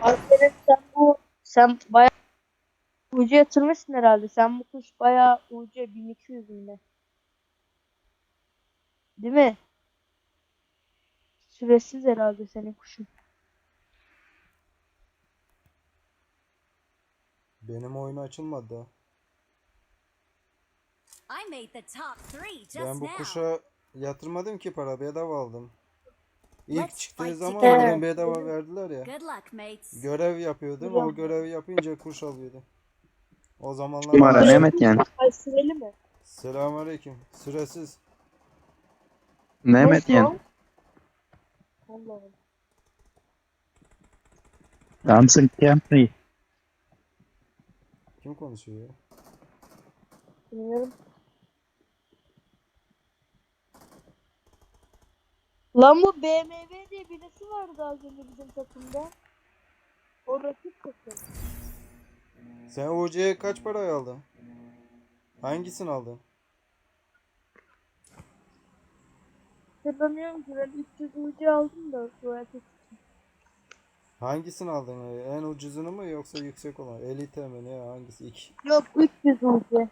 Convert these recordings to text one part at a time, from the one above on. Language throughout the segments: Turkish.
Aferin sen bayağı ucu yatırmışsın herhalde. Sen bu kuş bayağı ucu 1200 mi ne? Değil mi? Süresiz herhalde senin kuşun. Benim oyun açılmadı daha. I made the top three Ben just bu now. kuşa yatırmadım ki, para bedava aldım. İlk Let's çıktığı fight zaman together. bana bedava verdiler ya. Good luck, mates. Görev yapıyordum. O Biliyorum. görevi yapınca kuş alıyordum. O zamanlar Numara almıştım. Mehmet yani. Ay süreli mi? Selamünaleyküm. Süresiz. Mehmet Nasıl yani. o? Allah Allah. Dancing Camry. Kim konuşuyor ya? Bilmiyorum. Lan bu BMW diye birisi vardı az önce bizim takımda. O rakip takım. Sen UC'ye kaç paraya aldın? Hangisini aldın? Hatırlamıyorum ki ben 300 ucu aldım da royalty. Hangisini aldın? En ucuzunu mu yoksa yüksek olan? Elite mi ne? Hangisi? Yok 300 ucu.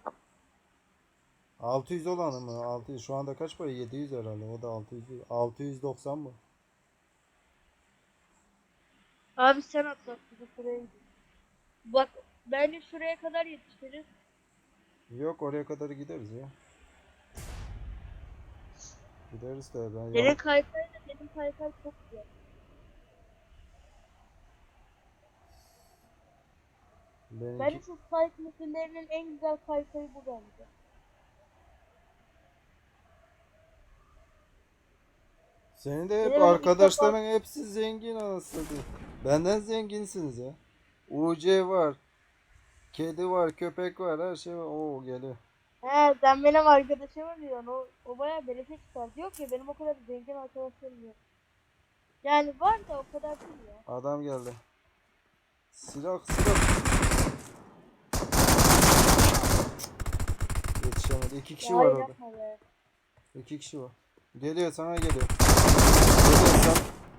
600 olanı mı? 600. Şu anda kaç para? 700 herhalde. O da 600. 690 mı? Abi sen atlat bizi şuraya gidelim. Bak bence şuraya kadar yetişiriz. Yok, oraya kadar gideriz ya. Gideriz de ben Senin kaykayla benim kaykay çok güzel. benimki. Bence şu Spike modellerinin en güzel kaykayı bu bence. Senin de hep Benim ama ilk defa arkadaşların hepsi zengin anasını satayım. Benden zenginsiniz ya. UC var. Kedi var, köpek var, her şey var. Oo, geliyor. he sen benim arkadaşımı diyorsun. O bayağı beleşe çıkar. Diyor ki benim o kadar zengin arkadaşlarım yok. Yani var da o kadar değil ya. Adam geldi. Silah silah. Yetişemedi. İki kişi Ya var hayır orada. yapma be. İki kişi var. Geliyor, sana geliyor. Geliyor sen.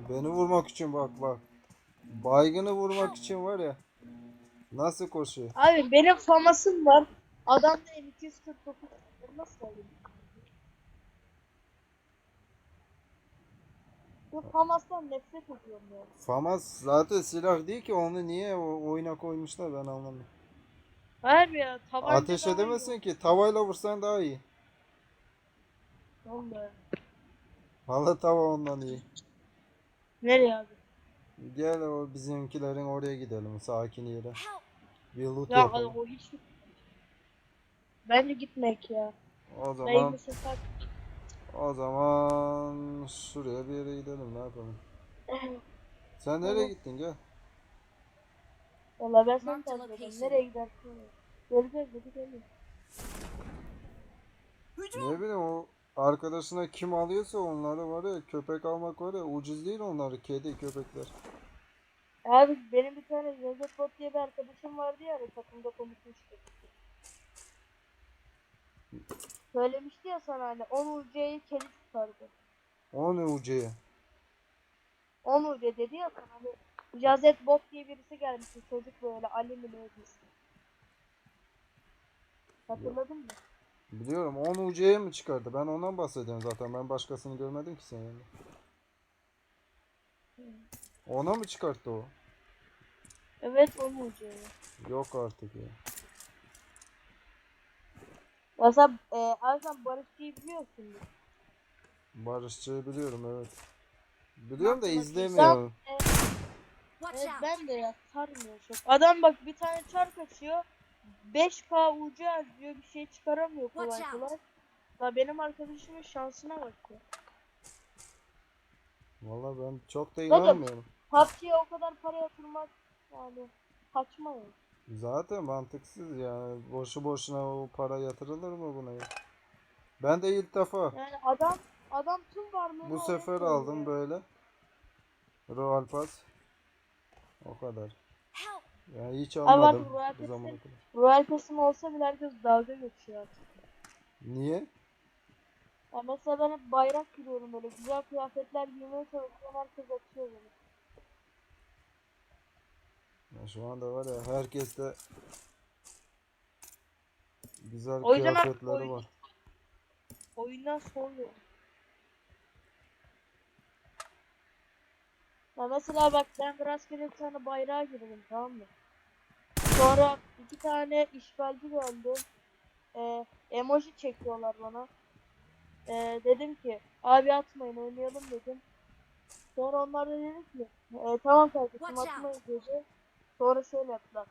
Beni vurmak için bak bak. Baygını vurmak için var ya. Nasıl koşuyor? Abi benim famasım var. Adamda M249 nasıl alayım? Bu famastan nefret ediyorum ya. FAMAS zaten silah değil ki, onu niye oyuna koymuşlar ben anlamıyorum. Hayır ya tabanca Ateş daha iyi edemezsin olur. ki, tavayla vursan daha iyi. Vallahi. Vallahi tava ondan iyi. Nereye abi? Gel o bizimkilerin oraya gidelim, sakin yere. Help! Bir loot Ya yapalım. o hiç bence gitmek ya. O zaman Dayımı sefer. o zaman şuraya bir yere gidelim, ne yapalım. Sen nereye Tamam. gittin, gel. Valla ben seni Mark the takip ediyorum. location. Nereye gidersin? Göreceğiz dedi geliyor. Ne bileyim, o arkadaşına kim alıyorsa onları var ya, köpek almak var ya, ucuz değil onları, kedi köpekler. Abi benim bir tane Joseph Bot diye bir arkadaşım vardı ya hani takımda konuşmuştuk. Söylemişti ya sana hani 10 UC'yi kedi tutardı. O ne ucuya? 10 UC dedi ya sana hani Joseph Bot diye birisi gelmişti çocuk böyle Ali mi ne birisi. Hatırladın mı? Biliyorum, 10 ucuya mı çıkardı? Ben ondan bahsediyorum zaten. Ben başkasını görmedim ki senin yanında. Ona mı çıkarttı o? Evet 10 UC'yi. Yok artık ya. Ya sen abi sen Barışçı'yı biliyorsun. Barışçı'yı biliyorum, evet. Biliyorum Mark da the location. Adam izlemiyorum. Watch evet out! ben de ya sarmıyor çok. Adam bak bir tane çark açıyor. 5K ucu harcıyor bir şey çıkaramıyor kolay Watch out! kolay. Ya benim arkadaşımın şansına bak ya. Vallahi ben çok da Zaten inanmıyorum. PUBG'ye o kadar para yatırmak yani saçma ya. Zaten mantıksız yani. Boşu boşuna o para yatırılır mı buna ya? Ben de ilk defa Yani adam tüm bu varlığını oraya sefer koyuyor aldım ya. böyle. Royal Pass. O kadar. Help! Yani hiç Abi almadım artık bu zamana kadar. Royal Pass'im olsa bile herkes dalga geçiyor artık. Niye? Ya mesela ben hep bayrak giriyorum böyle güzel kıyafetler giymeye çalışıyorum herkes atıyor beni. Şu anda var ya herkeste güzel O yüzden kıyafetleri var. oyundan soğuyor. Ya mesela bak ben rastgele bir tane bayrağa girdim, tamam mı? Sonra iki tane işgalci geldi. Emoji çekiyorlar bana. Dedim ki abi atmayın, oynayalım dedim. Sonra onlar da dedi ki tamam kardeşim Watch out. atmayın dedi. Sonra şöyle yaptılar.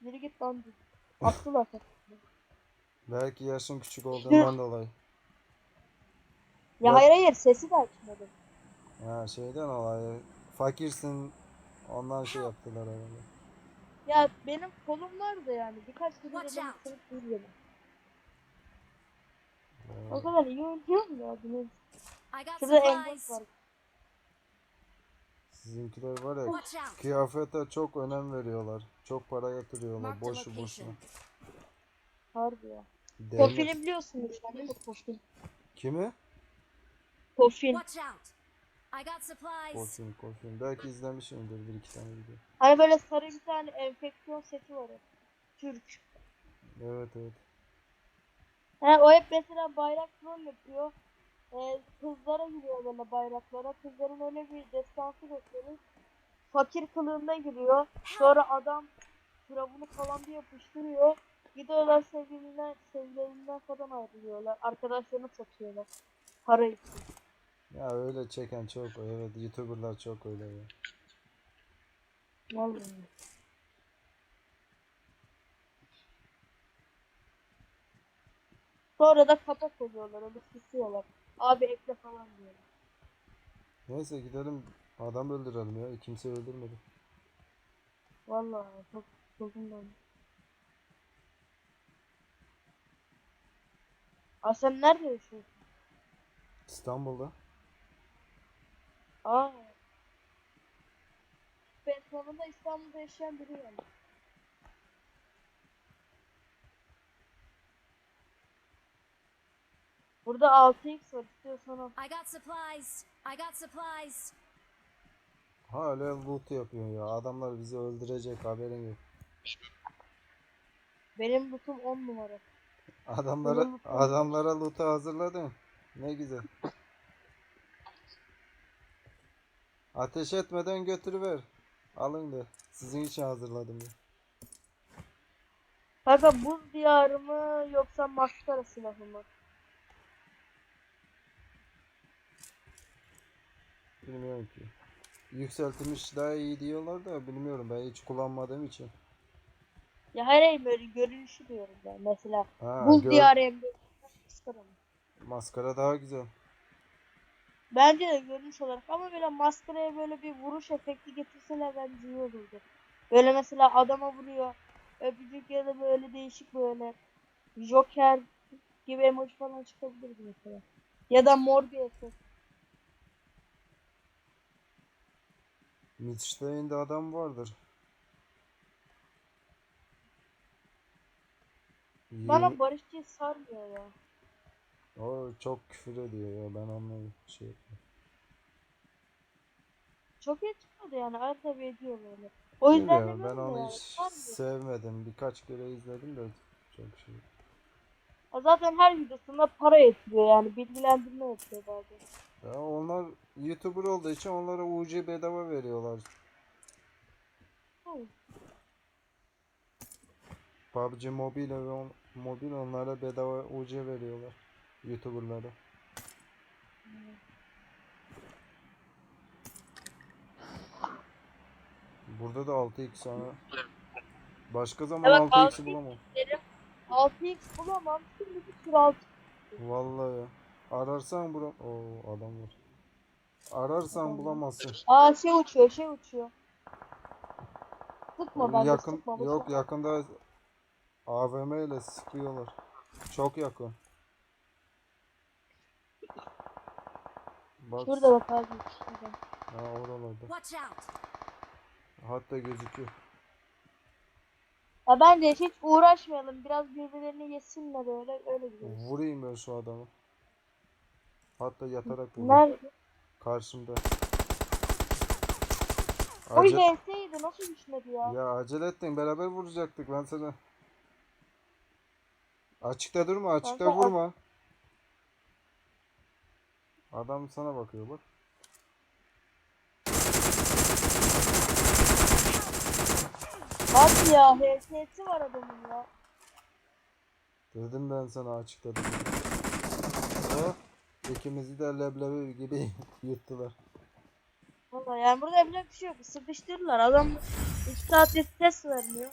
Yürü git lan dedi. Attılar kardeşim. Belki yaşın küçük Şu- olduğundan dolayı. Ya Bak, hayır sesi de açmadım. ha, şeyden dolayı. Fakirsin ondan şey yaptılar herhalde. Ya benim kolum vardı yani. Birkaç kere Watch dedim out. sırıp duyuyorum. O Ee, kadar iyi oynuyorum ya. Bilmiyorum. I got Şurada engot supplies. var. Sizinkiler var ya Watch out. kıyafete çok önem veriyorlar. Çok para yatırıyorlar Marked a boşu boşuna. location. Harbi ya. Değmez. Kofil'i biliyorsunuz sen değil mi? Kofil. Kimi? Kofil. Watch out. I got supplies. Kofin. Belki izlemişimdir bir iki tane video. Hani böyle sarı bir tane enfeksiyon seti var hep. Türk. Evet evet. He, o hep mesela bayrak rol yapıyor. Kızlara giriyor böyle bayraklara. Kızların öyle bir destansı gösterir. Fakir kılığında giriyor. Sonra adam bunu falan bir yapıştırıyor. Gidiyorlar sevgililerinden falan ayrılıyorlar. Arkadaşlarını satıyorlar. Para için. Ya öyle çeken çok evet YouTuber'lar çok öyle ya. Vallahi. Sonra da kapak oluyorlar. Onu susuyorlar. Abi ekle falan diyorlar. Neyse gidelim adam öldürelim ya. Kimse öldürmedi. Vallahi çok sıkıldım ben. Aa sen nerede yaşıyorsun? İstanbul'da. Aa. Ben sonunda İstanbul'da yaşayan biri yani. Burada 6x var, istiyorsan al. I got supplies. I got supplies. Hala loot yapıyor ya. Adamlar bizi öldürecek haberin yok. Benim lootum 10 numara. Adamlara Benim lootum adamlara loot'u hazırladın. Ne güzel. Ateş etmeden götürüver. Alın de. Sizin için hazırladım ya. Kanka buz diyarı mı yoksa maskara silahı mı? Bilmiyorum ki. Yükseltilmiş daha iyi diyorlar da bilmiyorum ben hiç kullanmadığım için. Ya hayır böyle görünüşü diyorum ben. Mesela Ha buz diyarı hem de maskara mı? maskara daha güzel. Bence de görünüş olarak ama böyle maskaraya böyle bir vuruş efekti getirseler bence iyi olurdu. Böyle mesela adama vuruyor. Öpücük ya da böyle değişik böyle Joker gibi emoji falan çıkabilirdi mesela. Ya da mor bir efekt. Midstein'de adam vardır. Bana barışçı sarmıyor ya. O çok küfür ediyor ya ben onu şey yapıyorum. Çok iyi çıkmadı yani arada bir ediyor böyle. O yüzden Bilmiyorum ben demiyorum da onu yani hiç sarmıyor. sevmedim. Birkaç kere izledim de çok şey. Ya zaten her videosunda para yatırıyor yani bilgilendirme yapıyor bazen. Ya onlar YouTuber olduğu için onlara UC bedava veriyorlar. Hı. PUBG Mobile ve mobil onlara bedava UC veriyorlar. YouTuber'lara. Burada da 6x sana. Başka zaman Evet 6x bulamam. derim. 6x bulamam. Şimdi bir sürü 6 Vallahi ya. Ararsan buram. Oo adam var. Ararsan bulamazsın. Aa şey uçuyor. Sıkma bence Yakın sıkma boş ver. yok yakında AVM ile sıkıyorlar. Çok yakın. Bak Şurada bak abi. Şurada. ha oralarda. Watch out. Hatta gözüküyor. Ya bence hiç uğraşmayalım. Biraz birbirlerini yesinler öyle gidelim. Vurayım ben şu adamı. Hatta yatarak vurayım. Nerede? Karşımda. Oy Ace- HS'ydi nasıl düşmedi ya? Ya acele ettin, beraber vuracaktık ben sana. Açıkta durma, açıkta Kanka, vurma. Adam sana bakıyor bak. Hadi ya HS'si var adamın ya. Dedim ben sana açıkta durma. Oh, ikimizi de leblebi gibi yuttular. Valla yani burada yapacak bir şey yok. Sıkıştırdılar. Adam 2 saattir ses vermiyor.